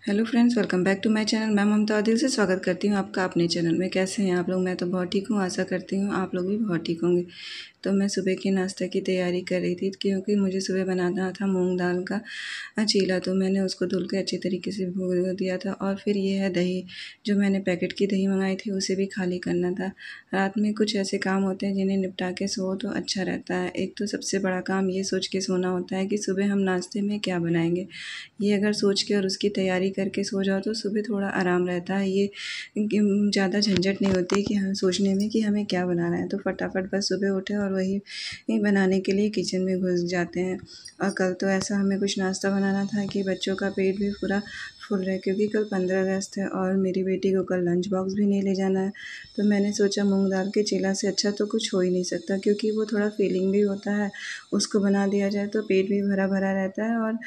Hello friends, welcome back to my channel. मैं ममता दिल से स्वागत करती हूँ आपका अपने चैनल में। कैसे हैं आप लोग? मैं तो बहुत ठीक हूँ। आशा करती हूँ आप लोग भी बहुत ठीक होंगे। तो मैं सुबह के नाश्ते की तैयारी कर रही थी क्योंकि मुझे सुबह बनाना था मूंग दाल का चीला। तो मैंने उसको धुल के अच्छी तरीके से भिगो दिया था। और फिर ये है दही, जो मैंने पैकेट की दही मंगाई थी उसे भी खाली करना था। रात में कुछ ऐसे काम होते हैं जिन्हें निपटा के सो तो अच्छा रहता है। एक तो सबसे बड़ा काम ये सोच के सोना होता है कि सुबह हम नाश्ते में क्या बनाएंगे। ये अगर सोच के और उसकी तैयारी करके सो जाओ तो सुबह थोड़ा आराम रहता है। ये ज़्यादा झंझट नहीं होती कि हम सोचने में कि हमें क्या बनाना है। तो फटाफट बस सुबह उठे और वही बनाने के लिए किचन में घुस जाते हैं। और कल तो ऐसा हमें कुछ नाश्ता बनाना था कि बच्चों का पेट भी पूरा फुल रहे, क्योंकि कल 15 अगस्त है और मेरी बेटी को कल लंच बॉक्स भी नहीं ले जाना है। तो मैंने सोचा मूंग दाल के चीला से अच्छा तो कुछ हो ही नहीं सकता, क्योंकि वो थोड़ा फीलिंग भी होता है। उसको बना दिया जाए तो पेट भी भरा भरा रहता है और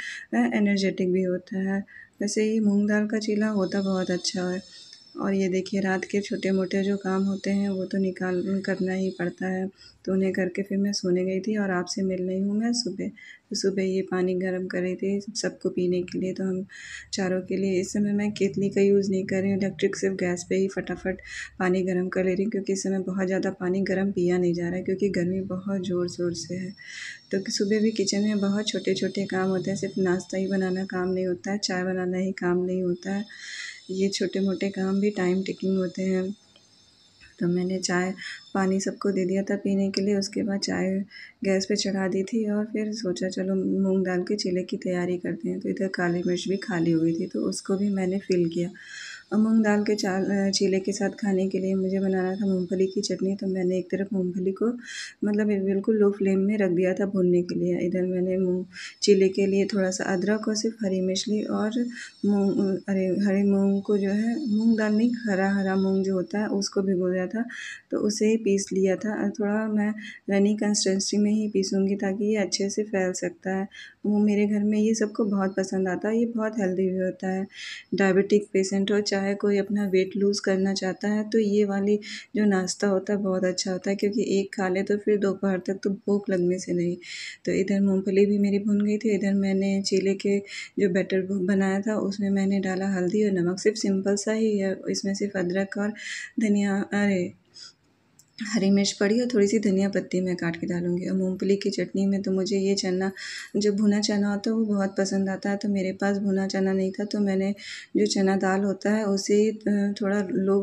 एनर्जेटिक भी होता है। वैसे ही मूंग दाल का चीला होता बहुत अच्छा है। और ये देखिए, रात के छोटे मोटे जो काम होते हैं वो तो निकाल करना ही पड़ता है। तो उन्हें करके फिर मैं सोने गई थी और आपसे मिल रही हूँ मैं सुबह। तो सुबह ये पानी गर्म कर रही थी सबको पीने के लिए, तो हम चारों के लिए। इस समय मैं केतली का यूज़ नहीं कर रही हूँ, इलेक्ट्रिक सिर्फ गैस पे ही फटाफट पानी गर्म कर ले रही हूँ, क्योंकि इस समय बहुत ज़्यादा पानी गर्म पिया नहीं जा रहा है, क्योंकि गर्मी बहुत ज़ोर ज़ोर से है। तो सुबह भी किचन में बहुत छोटे छोटे काम होते हैं। सिर्फ नाश्ता ही बनाना काम नहीं होता है, चाय बनाना ही काम नहीं होता है। ये छोटे मोटे काम भी टाइम टेकिंग होते हैं। तो मैंने चाय पानी सबको दे दिया था पीने के लिए। उसके बाद चाय गैस पे चढ़ा दी थी और फिर सोचा चलो मूंग दाल के चीले की तैयारी करते हैं। तो इधर काली मिर्च भी खाली हो गई थी, तो उसको भी मैंने फिल किया। और मूंग दाल के चीले के साथ खाने के लिए मुझे बनाना था मूंगफली की चटनी। तो मैंने एक तरफ मूंगफली को मतलब बिल्कुल लो फ्लेम में रख दिया था भूनने के लिए। इधर मैंने मूंग चीले के लिए थोड़ा सा अदरक और सिर्फ हरी मिर्च ली, और मूंग अरे हरे मूंग को जो है, मूंग दाल नहीं, हरा हरा मूंग जो होता है उसको भिगो दिया था। तो उसे ही पीस लिया था। थोड़ा मैं रनी कंसिस्टेंसी में ही पीसूँगी ताकि ये अच्छे से फैल सकता है। वो मेरे घर में ये सबको बहुत पसंद आता है। ये बहुत हेल्दी भी होता है। डायबिटिक पेशेंट हो, चाहे कोई अपना वेट लूज़ करना चाहता है, तो ये वाली जो नाश्ता होता है बहुत अच्छा होता है, क्योंकि एक खा ले तो फिर दोपहर तक तो भूख लगने से नहीं। तो इधर मूँगफली भी मेरी भुन गई थी। इधर मैंने चीले के जो बैटर बनाया था उसमें मैंने डाला हल्दी और नमक, सिर्फ सिंपल सा ही है। इसमें सिर्फ अदरक और धनिया अरे हरी मिर्च पड़ी और थोड़ी सी धनिया पत्ती मैं काट के डालूँगी। और मूँगफली की चटनी में तो मुझे ये चना, जो भुना चना होता है वो बहुत पसंद आता है। तो मेरे पास भुना चना नहीं था, तो मैंने जो चना दाल होता है उसे थोड़ा लो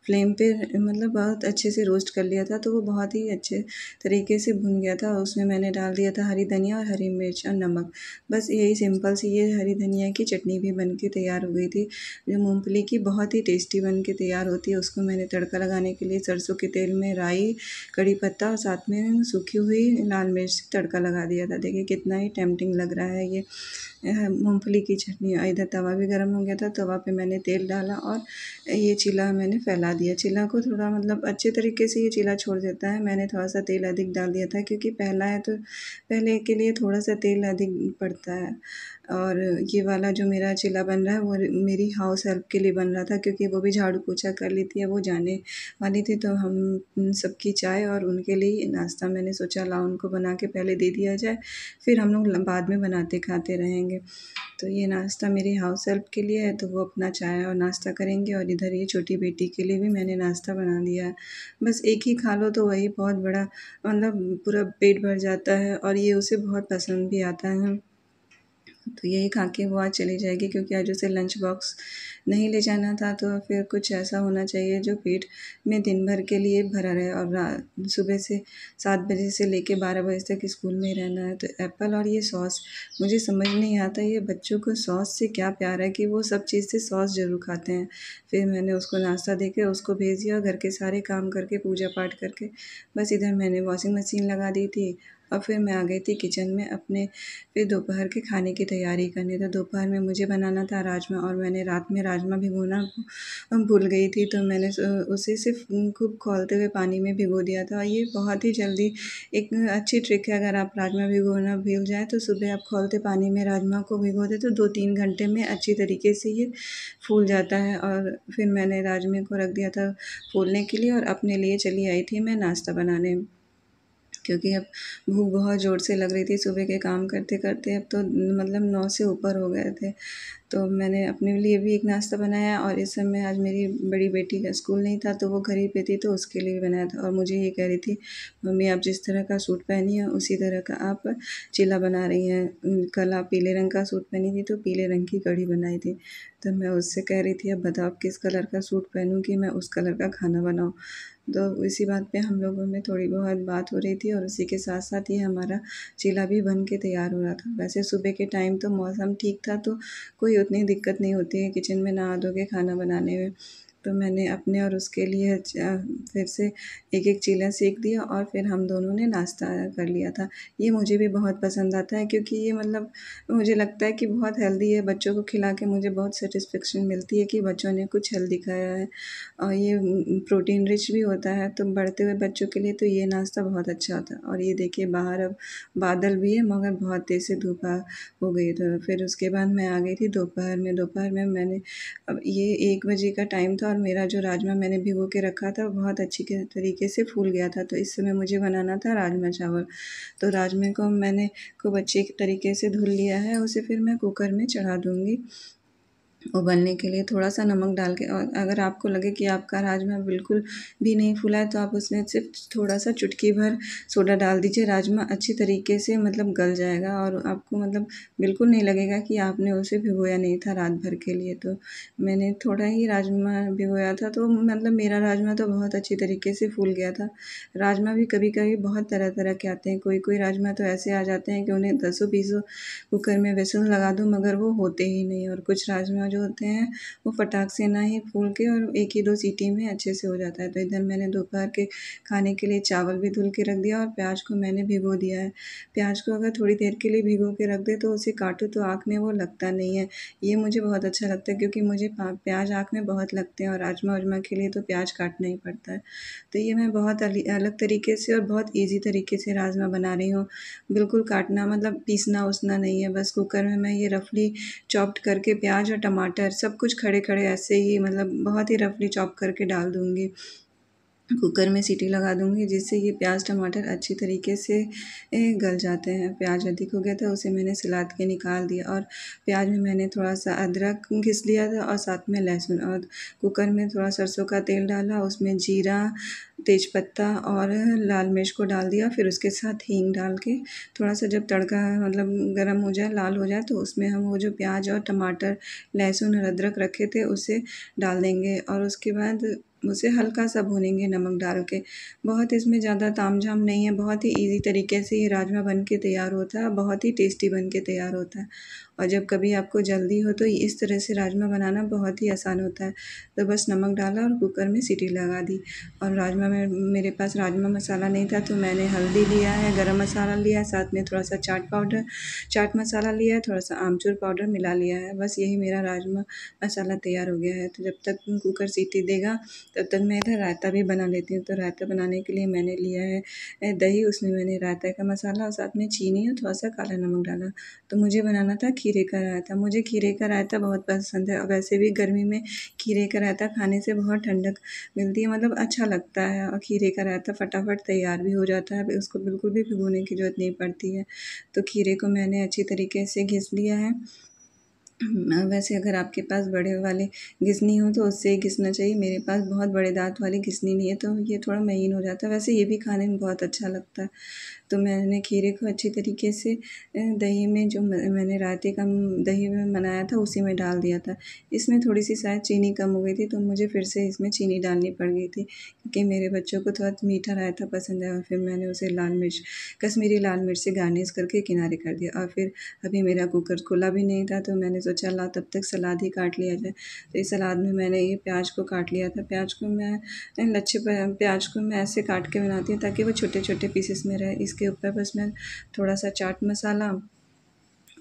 फ्लेम पे मतलब बहुत अच्छे से रोस्ट कर लिया था। तो वो बहुत ही अच्छे तरीके से भुन गया था। उसमें मैंने डाल दिया था हरी धनिया और हरी मिर्च और नमक। बस यही सिंपल सी ये हरी धनिया की चटनी भी बन के तैयार हो गई थी, जो मूँगफली की बहुत ही टेस्टी बन के तैयार होती है। उसको मैंने तड़का लगाने के लिए सरसों के तेल में राई, कड़ी पत्ता और साथ में सूखी हुई लाल मिर्च से तड़का लगा दिया था। देखिए कितना ही टेम्पटिंग लग रहा है ये मूँगफली की चटनी। इधर तवा भी गर्म हो गया था। तवा पे मैंने तेल डाला और ये चीला मैंने फैला दिया। चीला को थोड़ा मतलब अच्छे तरीके से ये चीला छोड़ देता है। मैंने थोड़ा सा तेल अधिक डाल दिया था, क्योंकि पहला है तो पहले के लिए थोड़ा सा तेल अधिक पड़ता है। और ये वाला जो मेरा चीला बन रहा है वो मेरी हाउस हेल्प के लिए बन रहा था, क्योंकि वो भी झाड़ू पोछा कर लेती है, वो जाने वाली थी। तो हम सबकी चाय और उनके लिए नाश्ता मैंने सोचा लाओ उनको बना के पहले दे दिया जाए, फिर हम लोग बाद में बनाते खाते रहेंगे। तो ये नाश्ता मेरी हाउस हेल्प के लिए है, तो वो अपना चाय और नाश्ता करेंगे। और इधर ये छोटी बेटी के लिए भी मैंने नाश्ता बना दिया है। बस एक ही खा लो तो वही बहुत बड़ा मतलब पूरा पेट भर जाता है, और ये उसे बहुत पसंद भी आता है। तो यही खा के वो आज चली जाएगी, क्योंकि आज उसे लंच बॉक्स नहीं ले जाना था। तो फिर कुछ ऐसा होना चाहिए जो पेट में दिन भर के लिए भरा रहे। और सुबह से 7 बजे से लेके 12 बजे तक स्कूल में ही रहना है। तो एप्पल और ये सॉस, मुझे समझ नहीं आता ये बच्चों को सॉस से क्या प्यार है कि वो सब चीज़ से सॉस ज़रूर खाते हैं। फिर मैंने उसको नाश्ता दे के उसको भेज दिया, घर के सारे काम करके पूजा पाठ करके। बस इधर मैंने वॉशिंग मशीन लगा दी थी और फिर मैं आ गई थी किचन में अपने। फिर दोपहर के खाने की तैयारी करनी। तो दोपहर में मुझे बनाना था राजमा, और मैंने रात में राजमा भिगोना भूल गई थी। तो मैंने उसे सिर्फ खूब खौलते हुए पानी में भिगो दिया था। ये बहुत ही जल्दी एक अच्छी ट्रिक है। अगर आप राजमा भिगोना भूल जाए तो सुबह आप खौलते पानी में राजमा को भिगो दें, तो 2-3 घंटे में अच्छी तरीके से ये फूल जाता है। और फिर मैंने राजमे को रख दिया था फूलने के लिए, और अपने लिए चली आई थी मैं नाश्ता बनाने। क्योंकि अब भूख बहुत ज़ोर से लग रही थी सुबह के काम करते करते। अब तो मतलब 9 से ऊपर हो गए थे। तो मैंने अपने लिए भी एक नाश्ता बनाया और इस समय आज मेरी बड़ी बेटी का स्कूल नहीं था तो वो घर ही पे थी, तो उसके लिए भी बनाया था। और मुझे ये कह रही थी, मम्मी आप जिस तरह का सूट पहनी हैं उसी तरह का आप चीला बना रही हैं। कल आप पीले रंग का सूट पहनी थी तो पीले रंग की कढ़ी बनाई थी। तो मैं उससे कह रही थी, अब बताओ आप किस कलर का सूट पहनूँ कि मैं उस कलर का खाना बनाऊँ। तो इसी बात पे हम लोगों में थोड़ी बहुत बात हो रही थी और उसी के साथ-साथ ये हमारा चीला भी बन के तैयार हो रहा था। वैसे सुबह के टाइम तो मौसम ठीक था, तो कोई उतनी दिक्कत नहीं होती है किचन में नहा धो के खाना बनाने में। तो मैंने अपने और उसके लिए फिर से एक-एक चीला सेंक दिया और फिर हम दोनों ने नाश्ता कर लिया था। ये मुझे भी बहुत पसंद आता है, क्योंकि ये मतलब मुझे लगता है कि बहुत हेल्दी है। बच्चों को खिला के मुझे बहुत सैटिस्फैक्शन मिलती है कि बच्चों ने कुछ हेल्दी खाया है। और ये प्रोटीन रिच भी होता है, तो बढ़ते हुए बच्चों के लिए तो ये नाश्ता बहुत अच्छा होता है। और ये देखिए बाहर अब बादल भी है मगर बहुत तेज़ से धूप हो गई। तो फिर उसके बाद मैं आ गई थी दोपहर में। दोपहर में मैंने, अब ये 1 बजे का टाइम था और मेरा जो राजमा मैंने भिगो के रखा था वो बहुत अच्छी के तरीके से फूल गया था। तो इस समय मुझे बनाना था राजमा चावल। तो राजमे को मैंने खूब अच्छी तरीके से धुल लिया है, उसे फिर मैं कुकर में चढ़ा दूँगी उबलने के लिए, थोड़ा-सा नमक डाल के। और अगर आपको लगे कि आपका राजमा बिल्कुल भी नहीं फूला है तो आप उसमें सिर्फ़ थोड़ा-सा चुटकी भर सोडा डाल दीजिए। राजमा अच्छी तरीके से मतलब गल जाएगा और आपको मतलब बिल्कुल नहीं लगेगा कि आपने उसे भिगोया नहीं था रात भर के लिए। तो मैंने थोड़ा ही राजमा भिगोया था, तो मतलब मेरा राजमा तो बहुत अच्छी तरीके से फूल गया था। राजमा भी कभी-कभी बहुत तरह-तरह के आते हैं। कोई-कोई राजमा तो ऐसे आ जाते हैं कि उन्हें दसों-बीसों कुकर में व्हिसल लगा दूँ मगर वो होते ही नहीं। और कुछ राजमा जो होते हैं वो फटाक से ना ही फूल के और 1 ही 2 सीटी में अच्छे से हो जाता है। तो इधर मैंने दोपहर के खाने के लिए चावल भी धुल के रख दिया और प्याज को मैंने भिगो दिया है। प्याज को अगर थोड़ी देर के लिए भिगो के रख दें तो उसे काटो तो आँख में वो लगता नहीं है। ये मुझे बहुत अच्छा लगता है, क्योंकि मुझे प्याज आँख में बहुत लगते हैं और राजमा-वाजमा के लिए तो प्याज काटना ही पड़ता है। तो ये मैं बहुत अलग तरीके से और बहुत ईज़ी तरीके से राजमा बना रही हूँ। बिल्कुल काटना मतलब पीसना-उसना नहीं है, बस कुकर में मैं ये रफ़ली चॉप्ड करके प्याज़ और टमाटर सब कुछ खड़े-खड़े ऐसे ही मतलब बहुत ही रफ़ली चॉप करके डाल दूँगी। कुकर में सीटी लगा दूँगी जिससे ये प्याज़ टमाटर अच्छी तरीके से गल जाते हैं। प्याज़ अधिक हो गया था उसे मैंने सलाद के निकाल दिया और प्याज़ में मैंने थोड़ा-सा अदरक घिस लिया था और साथ में लहसुन। और कुकर में थोड़ा सरसों का तेल डाला, उसमें जीरा, तेजपत्ता और लाल मिर्च को डाल दिया। फिर उसके साथ हींग डाल के थोड़ा-सा जब तड़का मतलब गरम हो जाए, लाल हो जाए, तो उसमें हम वो जो प्याज़ और टमाटर, लहसुन और अदरक रखे थे उसे डाल देंगे और उसके बाद उसे हल्का-सा भूनेंगे नमक डाल के। बहुत इसमें ज़्यादा तामझाम नहीं है, बहुत ही ईज़ी तरीके से ये राजमा बन के तैयार होता है, बहुत ही टेस्टी बन के तैयार होता है। और जब कभी आपको जल्दी हो तो इस तरह से राजमा बनाना बहुत ही आसान होता है। तो बस नमक डाला और कुकर में सीटी लगा दी। और राजमा में मेरे पास राजमा मसाला नहीं था तो मैंने हल्दी लिया है, गरम मसाला लिया है, साथ में थोड़ा-सा चाट मसाला लिया है, थोड़ा-सा आमचूर पाउडर मिला लिया है। बस यही मेरा राजमा मसाला तैयार हो गया है। तो जब तक कुकर सीटी देगा तब तक मैं इधर रायता भी बना लेती हूँ। तो रायता बनाने के लिए मैंने लिया है दही, उसमें मैंने रायता का मसाला और साथ में चीनी और थोड़ा-सा काला नमक डाला। तो मुझे बनाना था खीरे का रायता। मुझे खीरे का रायता बहुत पसंद है और वैसे भी गर्मी में खीरे का रायता खाने से बहुत ठंडक मिलती है, मतलब अच्छा लगता है। और खीरे का रायता फटाफट तैयार भी हो जाता है, उसको बिल्कुल भी भिगोने की ज़रूरत नहीं पड़ती है। तो खीरे को मैंने अच्छी तरीके से घिस लिया है। वैसे अगर आपके पास बड़े वाले घिसनी हो तो उससे ही घिसना चाहिए। मेरे पास बहुत बड़े दाँत वाली घिसनी नहीं है तो ये थोड़ा महीन हो जाता है। वैसे ये भी खाने में बहुत अच्छा लगता है। तो मैंने खीरे को अच्छी तरीके से दही में जो मैंने रायते का दही में बनाया था उसी में डाल दिया था। इसमें थोड़ी-सी शायद चीनी कम हो गई थी तो मुझे फिर से इसमें चीनी डालनी पड़ गई थी, क्योंकि मेरे बच्चों को थोड़ा मीठा रायता पसंद है। और फिर मैंने उसे कश्मीरी लाल मिर्च से गार्निश करके किनारे कर दिया। और फिर अभी मेरा कुकर खुला भी नहीं था तो मैंने सोचा लाओ तब तक सलाद ही काट लिया जाए। तो इस सलाद में मैंने ये प्याज़ को काट लिया था। प्याज़ को मैं लच्छे प्याज़ को मैं ऐसे काट के बनाती हूँ ताकि वो छोटे-छोटे पीसेस में रहे। इसके ऊपर बस मैं थोड़ा-सा चाट मसाला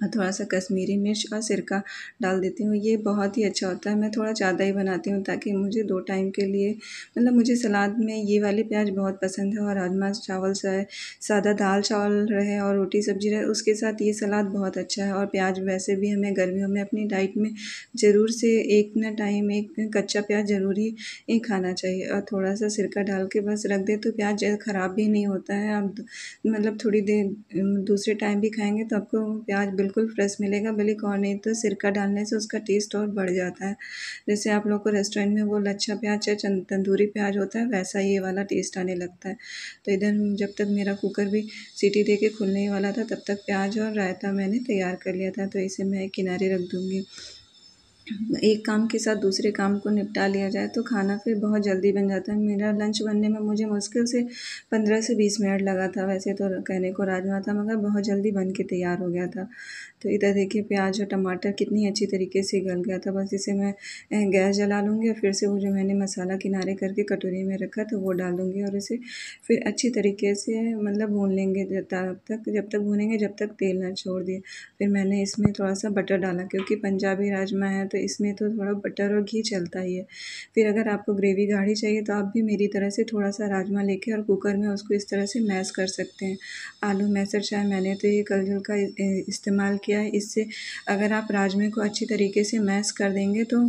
और थोड़ा-सा कश्मीरी मिर्च और सिरका डाल देती हूँ। ये बहुत ही अच्छा होता है। मैं थोड़ा ज़्यादा ही बनाती हूँ ताकि मुझे 2 टाइम के लिए मतलब मुझे सलाद में ये वाली प्याज़ बहुत पसंद है और राजमा चावल चाहे सादा दाल-चावल रहे और रोटी-सब्ज़ी रहे, उसके साथ ये सलाद बहुत अच्छा है। और प्याज़ वैसे भी हमें गर्मियों में अपनी डाइट में ज़रूर से एक ना टाइम एक कच्चा प्याज़ ज़रूर ही खाना चाहिए और थोड़ा-सा सिरका डाल के बस रख दें तो प्याज़ ख़राब भी नहीं होता है। आप मतलब थोड़ी देर दूसरे टाइम भी खाएँगे तो आपको प्याज़ बिल्कुल फ्रेश मिलेगा, बल्कि और नहीं तो सिरका डालने से उसका टेस्ट और बढ़ जाता है। जैसे आप लोग को रेस्टोरेंट में वो लच्छा प्याज़ या तंदूरी प्याज़ होता है, वैसा ये वाला टेस्ट आने लगता है। तो इधर जब तक मेरा कुकर भी सीटी दे के खुलने ही वाला था, तब तक प्याज़ और रायता मैंने तैयार कर लिया था, तो इसे मैं एक किनारे रख दूँगी। एक काम के साथ दूसरे काम को निपटा लिया जाए तो खाना फिर बहुत जल्दी बन जाता है। मेरा लंच बनने में मुझे मुश्किल से 15 से 20 मिनट लगा था। वैसे तो कहने को राजमा था, मगर बहुत जल्दी बन के तैयार हो गया था। तो इधर देखिए प्याज़ और टमाटर कितनी अच्छी तरीके से गल गया था। बस इसे मैं गैस जला लूँगी और फिर से वो जो मैंने मसाला किनारे करके कटोरी में रखा था वो डाल दूँगी और इसे फिर अच्छी तरीके से मतलब भून लेंगे जब तक भूनेंगे जब तक तेल ना छोड़ दे। फिर मैंने इसमें थोड़ा-सा बटर डाला क्योंकि पंजाबी राजमा है तो इसमें तो थोड़ा बटर और घी चलता ही है। फिर अगर आपको ग्रेवी गाढ़ी चाहिए तो आप भी मेरी तरह से थोड़ा-सा राजमा लेके और कुकर में उसको इस तरह से मैश कर सकते हैं। आलू मैशर चाहे मैंने तो ये कलजुल का इस्तेमाल किया है। इससे अगर आप राजमे को अच्छी तरीके से मैश कर देंगे तो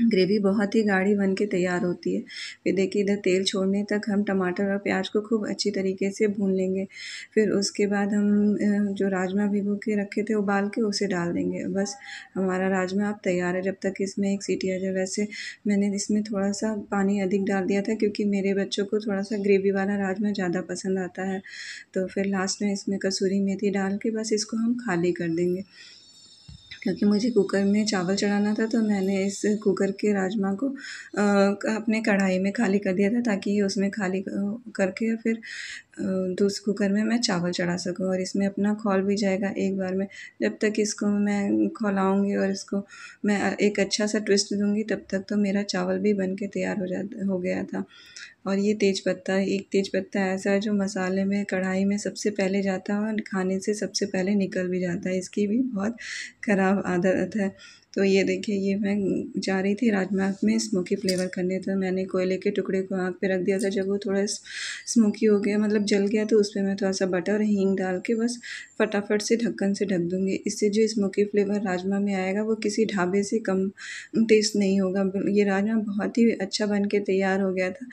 ग्रेवी बहुत ही गाढ़ी बन के तैयार होती है। फिर देखिए इधर तेल छोड़ने तक हम टमाटर और प्याज को खूब अच्छी तरीके से भून लेंगे। फिर उसके बाद हम जो राजमा भिगो के रखे थे उबाल के उसे डाल देंगे। बस हमारा राजमा अब तैयार है। जब तक इसमें एक सीटी आ जाए, वैसे मैंने इसमें थोड़ा-सा पानी अधिक डाल दिया था क्योंकि मेरे बच्चों को थोड़ा-सा ग्रेवी वाला राजमा ज़्यादा पसंद आता है। तो फिर लास्ट में इसमें कसूरी मेथी डाल के बस इसको हम खाली कर देंगे। क्योंकि मुझे कुकर में चावल चढ़ाना था तो मैंने इस कुकर के राजमा को अपने कढ़ाई में खाली कर दिया था ताकि उसमें खाली करके फिर दूस कुकर में मैं चावल चढ़ा सकूँ और इसमें अपना खौल भी जाएगा एक बार में। जब तक इसको मैं खौलाऊँगी और इसको मैं एक अच्छा सा ट्विस्ट दूँगी तब तक तो मेरा चावल भी बन के तैयार हो गया था। और ये तेज़पत्ता एक तेज़पत्ता ऐसा है जो मसाले में कढ़ाई में सबसे पहले जाता है और खाने से सबसे पहले निकल भी जाता है। इसकी भी बहुत ख़राब आदत है। तो ये देखिए ये मैं जा रही थी राजमा में स्मोकी फ्लेवर करने, तो मैंने कोयले के टुकड़े को आग पे रख दिया था। जब वो थोड़ा स्मोकी हो गया मतलब जल गया तो उसपे मैं थोड़ा-सा बटर और हींग डाल के बस फटाफट से ढक्कन से ढक दूँगी। इससे जो स्मोकी फ्लेवर राजमा में आएगा वो किसी ढाबे से कम टेस्ट नहीं होगा। ये राजमा बहुत ही अच्छा बन के तैयार हो गया था।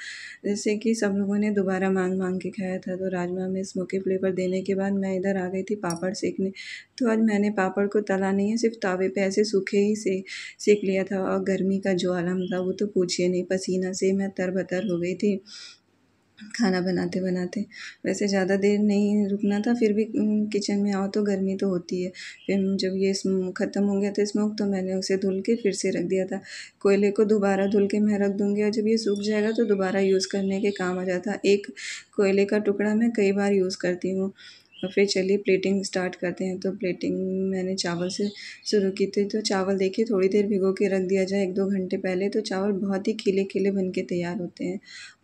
जैसे कि सब लोगों ने दोबारा माँग-माँग के खाया था। तो राजमा में स्मोकी फ्लेवर देने के बाद मैं इधर आ गई थी पापड़ सेकने। तो आज मैंने पापड़ को तला नहीं है, सिर्फ़ तावे पे ऐसे सूखे ही सेक लिया था और गर्मी का जो आलम था वो तो पूछिए नहीं, पसीना से मैं तर-बतर हो गई थी खाना बनाते-बनाते। वैसे ज़्यादा देर नहीं रुकना था, फिर भी किचन में आओ तो गर्मी तो होती है। फिर जब ये ख़त्म हो गया था स्मोक तो मैंने उसे धुल के फिर से रख दिया था। कोयले को दोबारा धुल के मैं रख दूँगी और जब ये सूख जाएगा तो दोबारा यूज़ करने के काम आ जाता है। एक कोयले का टुकड़ा मैं कई बार यूज़ करती हूँ। और फिर चलिए प्लेटिंग स्टार्ट करते हैं। तो प्लेटिंग मैंने चावल से शुरू की थी। तो चावल देखिए थोड़ी देर भिगो के रख दिया जाए 1-2 घंटे पहले तो चावल बहुत ही खिले-खिले बन के तैयार होते हैं।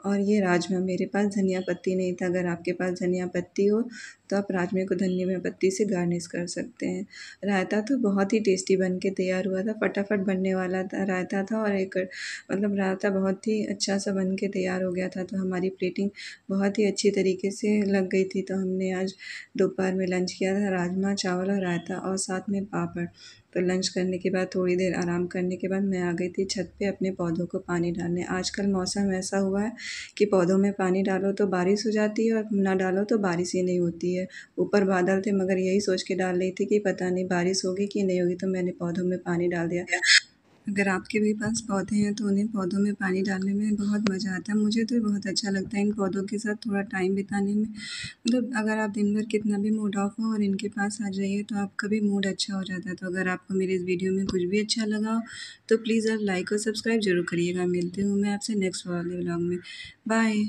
और ये राजमा मेरे पास धनिया पत्ती नहीं था, अगर आपके पास धनिया पत्ती हो तो आप राजमे को धनिया पत्ती से गार्निश कर सकते हैं। रायता तो बहुत ही टेस्टी बन के तैयार हुआ था, फटाफट बनने वाला था रायता था और एक मतलब रायता बहुत ही अच्छा सा बन के तैयार हो गया था। तो हमारी प्लेटिंग बहुत ही अच्छी तरीके से लग गई थी। तो हमने आज दोपहर में लंच किया था राजमा चावल और रायता और साथ में पापड़। तो लंच करने के बाद थोड़ी देर आराम करने के बाद मैं आ गई थी छत पे अपने पौधों को पानी डालने। आजकल मौसम ऐसा हुआ है कि पौधों में पानी डालो तो बारिश हो जाती है और ना डालो तो बारिश ही नहीं होती है। ऊपर बादल थे मगर यही सोच के डाल रही थी कि पता नहीं बारिश होगी कि नहीं होगी, तो मैंने पौधों में पानी डाल दिया। अगर आपके भी पास पौधे हैं तो उन्हें पौधों में पानी डालने में बहुत मज़ा आता है। मुझे तो बहुत अच्छा लगता है इन पौधों के साथ थोड़ा टाइम बिताने में। मतलब अगर आप दिन भर कितना भी मूड ऑफ हो और इनके पास आ जाइए तो आपका भी मूड अच्छा हो जाता है। तो अगर आपको मेरे इस वीडियो में कुछ भी अच्छा लगा हो तो प्लीज़ आप लाइक और सब्सक्राइब ज़रूर करिएगा। मिलती हूँ मैं आपसे नेक्स्ट वाले व्लॉग में। बाय।